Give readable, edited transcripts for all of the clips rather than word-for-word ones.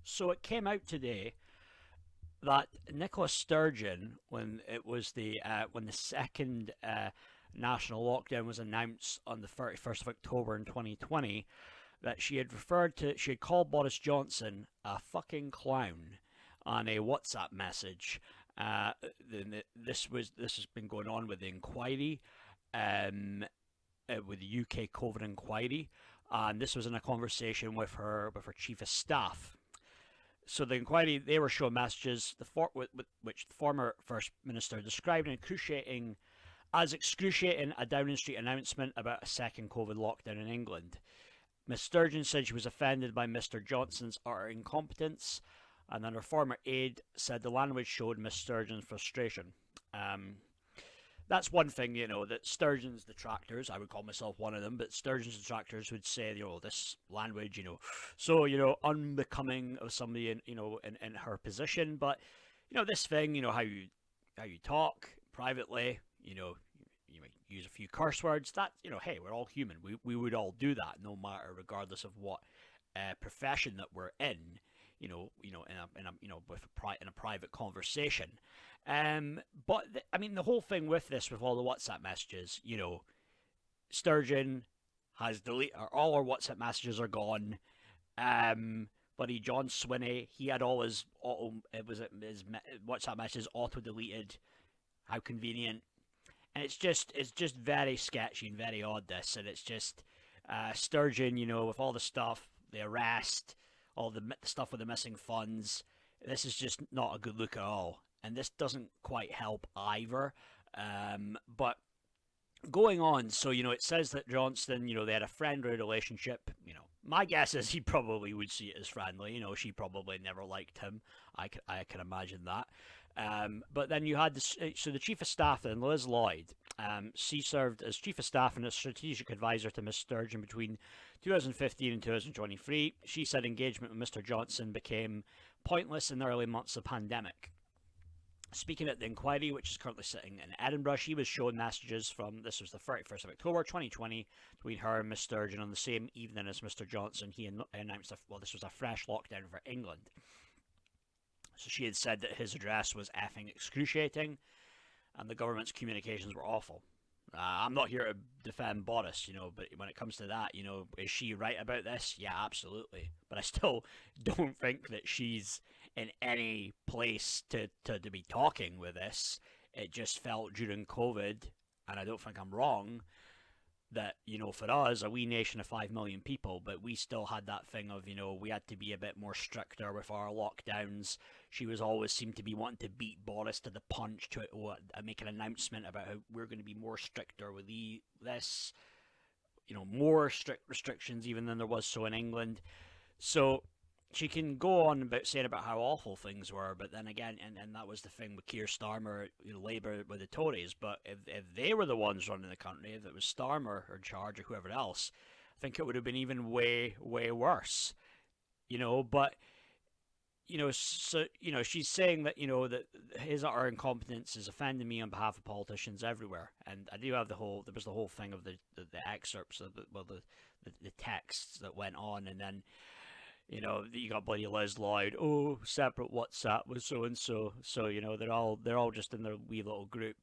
So it came out today that Nicola Sturgeon, when the second national lockdown was announced on the 31st of October in 2020, that she had called Boris Johnson a fucking clown on a WhatsApp message. Uh, this has been going on with the inquiry, um, with the UK COVID inquiry, and this was in a conversation with her chief of staff. So the inquiry, they were showing messages which the former First Minister described as excruciating a Downing Street announcement about a second COVID lockdown in England. Miss Sturgeon said she was offended by Mr Johnson's utter incompetence, and then her former aide said the language showed Miss Sturgeon's frustration. Um, that's one thing, that Sturgeon's detractors, I would call myself one of them, but Sturgeon's detractors would say, this language, so, unbecoming of somebody in her position. But, this thing, how you talk privately, you might use a few curse words. That, hey, we're all human. We would all do that, no matter, regardless of what profession that we're in. In a private conversation. But I mean, the whole thing with this, with all the WhatsApp messages, Sturgeon has deleted all our WhatsApp messages are gone. Buddy John Swinney, he had all his his WhatsApp messages auto deleted. How convenient. And it's just very sketchy and very odd, this, and it's just Sturgeon, with all the stuff, the arrest, all the stuff with the missing funds. This is just not a good look at all, and this doesn't quite help either. But going on, so it says that Johnston, they had a friendly relationship. My guess is he probably would see it as friendly. She probably never liked him. I can imagine that. But then you had the chief of staff then, Liz Lloyd. She served as chief of staff and a strategic advisor to Miss Sturgeon between 2015 and 2023. She said engagement with Mr Johnson became pointless in the early months of the pandemic. Speaking at the inquiry, which is currently sitting in Edinburgh, she was shown messages from, this was the 31st of October 2020, between her and Miss Sturgeon on the same evening as Mr Johnson. He announced, this was a fresh lockdown for England. So she had said that his address was effing excruciating and the government's communications were awful. I'm not here to defend Boris, but when it comes to that, is she right about this? Yeah, absolutely. But I still don't think that she's in any place to be talking with this. It just felt during COVID, and I don't think I'm wrong, that, for us, a wee nation of 5 million people, but we still had that thing of, we had to be a bit more stricter with our lockdowns. She was always seemed to be wanting to beat Boris to the punch to make an announcement about how we're going to be more stricter with this, more strict restrictions even than there was so in England. So she can go on about saying about how awful things were, but then again, and that was the thing with Keir Starmer, Labour with the Tories. But if they were the ones running the country, if it was Starmer in charge or whoever else, I think it would have been even way worse. But so she's saying that that his utter incompetence is offending me on behalf of politicians everywhere. And I do have there was the whole thing of the excerpts of the texts that went on, and then. You got bloody Les Lloyd. Oh, separate WhatsApp with so and so. So they're all just in their wee little group.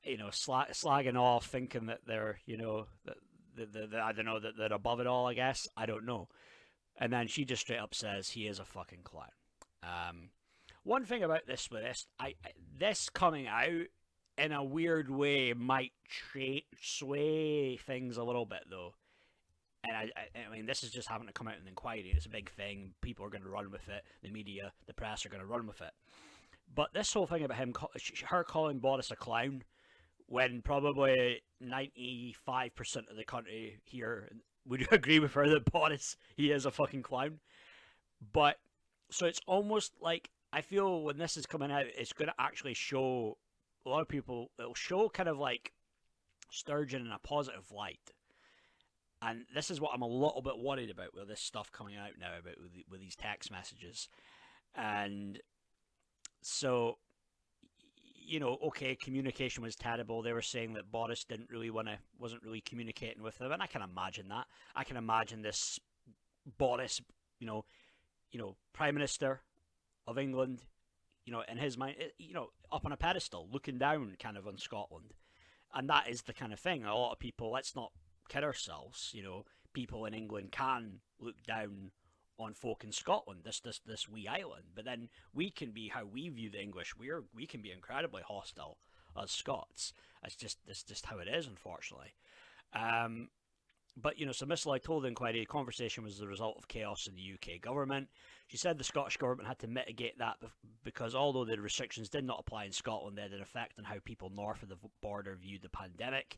Slagging off, thinking that they're that I don't know, that they're above it all. I guess I don't know. And then she just straight up says he is a fucking clown. One thing about this coming out in a weird way might sway things a little bit though. And I mean, this is just having to come out in the inquiry. It's a big thing. People are going to run with it. The media, the press are going to run with it. But this whole thing about her calling Boris a clown, when probably 95% of the country here would agree with her that Boris, he is a fucking clown. But, so it's almost like, I feel when this is coming out, it's going to actually show a lot of people, it'll show kind of like Sturgeon in a positive light. And this is what I'm a little bit worried about with this stuff coming out now about with these text messages. And so, okay, communication was terrible. They were saying that Boris wasn't really communicating with them, and I can imagine that. I can imagine this Boris, Prime Minister of England, in his mind, up on a pedestal, looking down kind of on Scotland. And that is the kind of thing. A lot of people, let's not kid ourselves, people in England can look down on folk in Scotland, this wee island. But then we can be how we view the English. We can be incredibly hostile as Scots. That's just how it is, unfortunately. But, so Miss Lloyd told the inquiry the conversation was the result of chaos in the UK government. She said the Scottish government had to mitigate that because although the restrictions did not apply in Scotland, they had an effect on how people north of the border viewed the pandemic.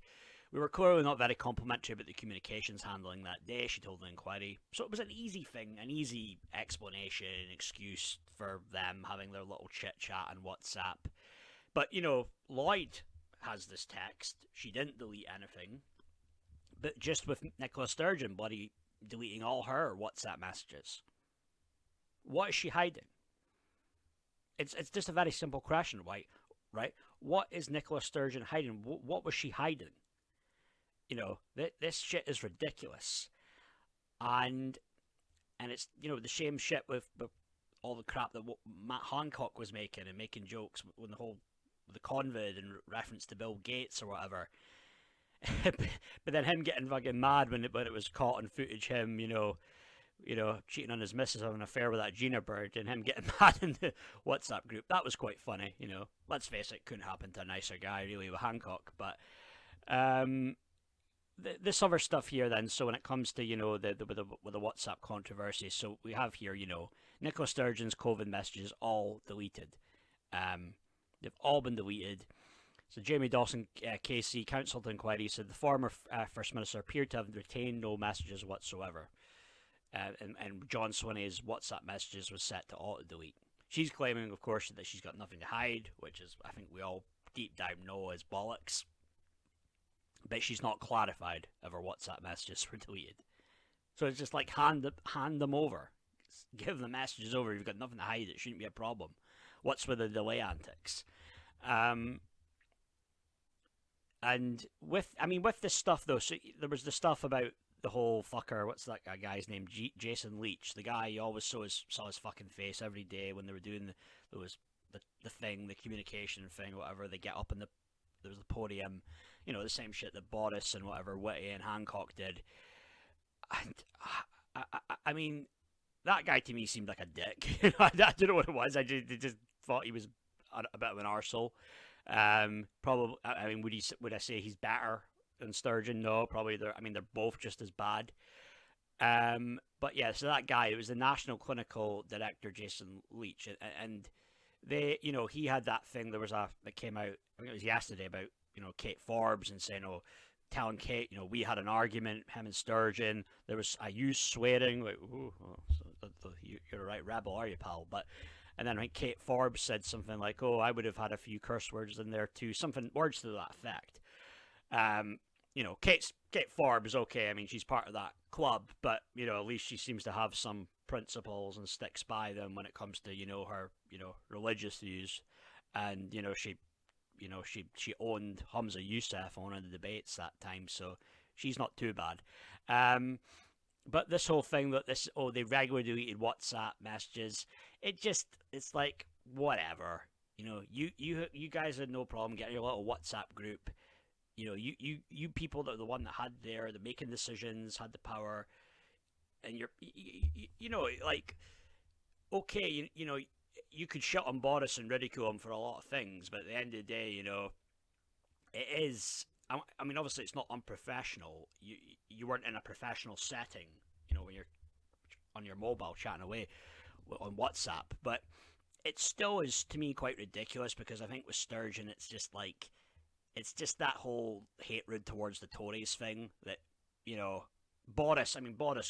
We were clearly not very complimentary about the communications handling that day, she told the inquiry. So it was an easy thing, an easy explanation, excuse for them having their little chit-chat on WhatsApp. But, Lloyd has this text. She didn't delete anything. But just with Nicola Sturgeon bloody deleting all her WhatsApp messages. What is she hiding? It's just a very simple question, right? What is Nicola Sturgeon hiding? What was she hiding? This shit is ridiculous. And it's, the same shit with all the crap that Matt Hancock was making and making jokes when the COVID in reference to Bill Gates or whatever. But then him getting fucking mad when it was caught on footage, him, cheating on his missus, having an affair with that Gina bird, and him getting mad in the WhatsApp group. That was quite funny, Let's face it, couldn't happen to a nicer guy, really, with Hancock. But this other stuff here, then, so when it comes to, with the WhatsApp controversy, so we have here, Nicola Sturgeon's COVID messages all deleted. They've all been deleted. So Jamie Dawson, KC, counsel to inquiry, said the former First Minister appeared to have retained no messages whatsoever. And John Swinney's WhatsApp messages was set to auto-delete. She's claiming, of course, that she's got nothing to hide, which is, I think we all deep down know is bollocks. But she's not clarified if her WhatsApp messages were deleted. So it's just like hand them over. Give the messages over. You've got nothing to hide. It shouldn't be a problem. What's with the delay antics? And with this stuff, though, so there was the stuff about the whole fucker, what's that guy's name? Jason Leach, the guy you always saw his fucking face every day when they were doing the thing, the communication thing, whatever. They get up in there was the podium, the same shit that Boris and whatever Whitty and Hancock did. And I mean, that guy to me seemed like a dick. I don't know what it was. I just thought he was a bit of an arsehole. Probably. I mean, would I say he's better than Sturgeon? No, probably. They're both just as bad. But yeah, so that guy, it was the National Clinical Director, Jason Leach, and they, he had that thing. There was that came out. I think it was yesterday about Kate Forbes and saying, telling Kate, we had an argument, him and Sturgeon. I used swearing. Like, you're a right rebel, are you, pal? And then I think Kate Forbes said something like, I would have had a few curse words in there too. Words to that effect. Kate Forbes, okay, I mean, she's part of that club, but, at least she seems to have some principles and sticks by them when it comes to, her, religious views. And, she owned Hamza Youssef on one of the debates that time, so she's not too bad. But this whole thing that they regularly deleted WhatsApp messages, it's like, whatever. You guys had no problem getting your little WhatsApp group. You people that are the one that had the making decisions, had the power, and okay, you could shut on Boris and ridicule him for a lot of things, but at the end of the day, it is. I mean, obviously, it's not unprofessional. You weren't in a professional setting, when you're on your mobile chatting away on WhatsApp. But it still is, to me, quite ridiculous because I think with Sturgeon, it's just that whole hatred towards the Tories thing that, Boris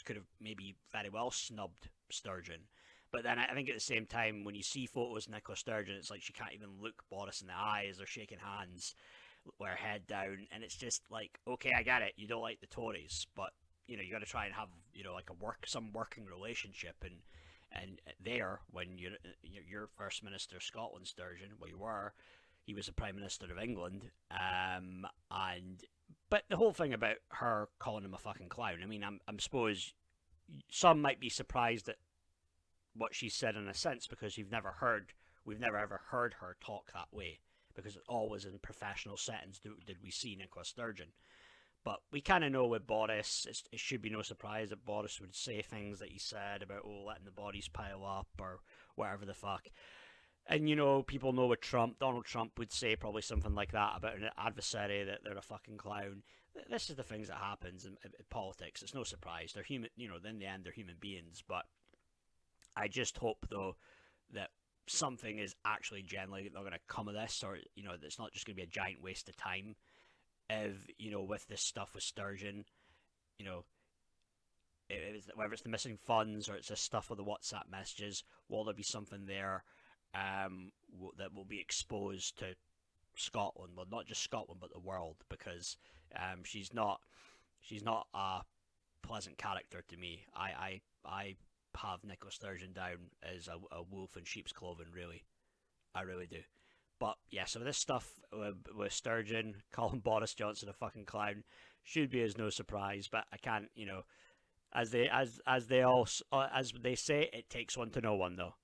could have maybe very well snubbed Sturgeon. But then I think at the same time, when you see photos of Nicola Sturgeon, it's like she can't even look Boris in the eyes. They're shaking hands with her head down, and it's just like, okay, I get it, you don't like the Tories, but you got to try and have like some working relationship, and there when you're First Minister of Scotland, Sturgeon, he was the Prime Minister of England, but the whole thing about her calling him a fucking clown, I mean, I'm suppose some might be surprised at what she said in a sense, because we've never ever heard her talk that way, because it's always in professional settings did we see Nicola Sturgeon. But we kind of know with Boris, it should be no surprise that Boris would say things that he said about, letting the bodies pile up or whatever the fuck. And, people know with Trump, Donald Trump would say probably something like that about an adversary, that they're a fucking clown. This is the things that happens in politics. It's no surprise. They're human, in the end, they're human beings. But I just hope, though, that something is actually generally not going to come of this, or, it's not just going to be a giant waste of time. If, with this stuff with Sturgeon, you know, whether it's the missing funds or it's this stuff with the WhatsApp messages, will there be something there that will be exposed to Scotland? Well, not just Scotland, but the world, because she's not a pleasant character to me. I have Nicola Sturgeon down as a wolf in sheep's clothing, really. I really do. But yeah, so this stuff with Sturgeon calling Boris Johnson a fucking clown should be as no surprise. But I can't, as they say, it takes one to know one, though.